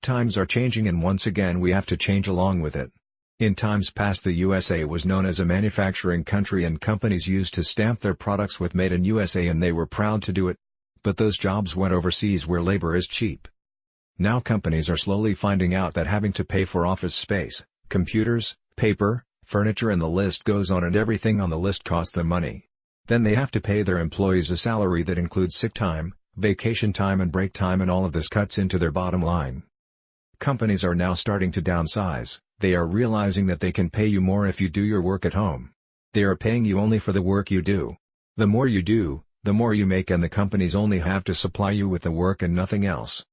Times are changing and once again we have to change along with it. In times past the USA was known as a manufacturing country and companies used to stamp their products with Made in USA and they were proud to do it. But those jobs went overseas where labor is cheap. Now companies are slowly finding out that having to pay for office space, computers, paper, furniture and the list goes on and everything on the list costs them money. Then they have to pay their employees a salary that includes sick time, vacation time and break time and all of this cuts into their bottom line. Companies are now starting to downsize. They are realizing that they can pay you more if you do your work at home. They are paying you only for the work you do. The more you do, the more you make and the companies only have to supply you with the work and nothing else.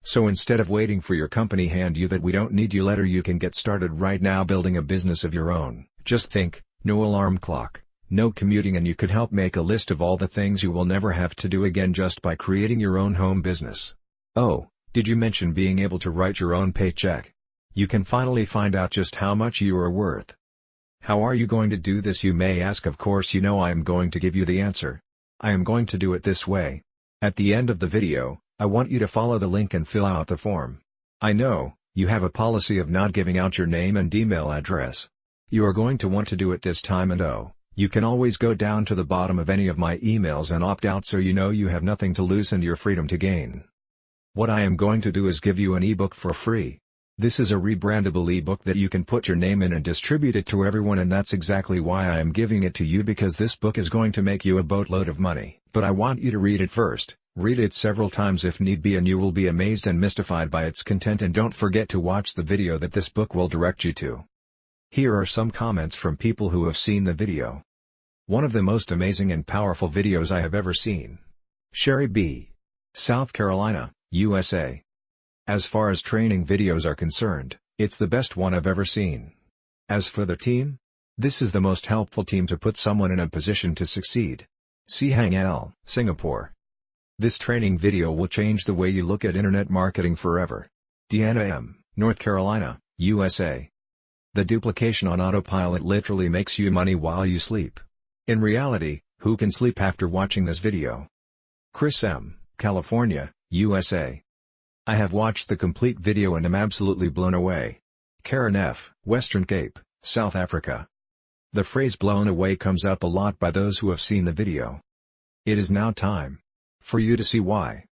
So instead of waiting for your company hand you that we don't need you letter you can get started right now building a business of your own. Just think, no alarm clock, no commuting and you could help make a list of all the things you will never have to do again just by creating your own home business. Oh, did you mention being able to write your own paycheck? You can finally find out just how much you are worth. How are you going to do this you may ask? Of course you know I am going to give you the answer. I am going to do it this way. At the end of the video, I want you to follow the link and fill out the form. I know, you have a policy of not giving out your name and email address. You are going to want to do it this time and you can always go down to the bottom of any of my emails and opt out so you know you have nothing to lose and your freedom to gain. What I am going to do is give you an ebook for free. This is a rebrandable ebook that you can put your name in and distribute it to everyone and that's exactly why I am giving it to you because this book is going to make you a boatload of money. But I want you to read it first, read it several times if need be and you will be amazed and mystified by its content and don't forget to watch the video that this book will direct you to. Here are some comments from people who have seen the video. One of the most amazing and powerful videos I have ever seen. Sherry B. South Carolina, USA. As far as training videos are concerned, it's the best one I've ever seen. As for the team? This is the most helpful team to put someone in a position to succeed. Si Hang L, Singapore. This training video will change the way you look at internet marketing forever. Deanna M, North Carolina, USA. The duplication on autopilot literally makes you money while you sleep. In reality, who can sleep after watching this video? Chris M, California, USA. I have watched the complete video and am absolutely blown away. Karen F, Western Cape, South Africa. The phrase blown away comes up a lot by those who have seen the video. It is now time for you to see why.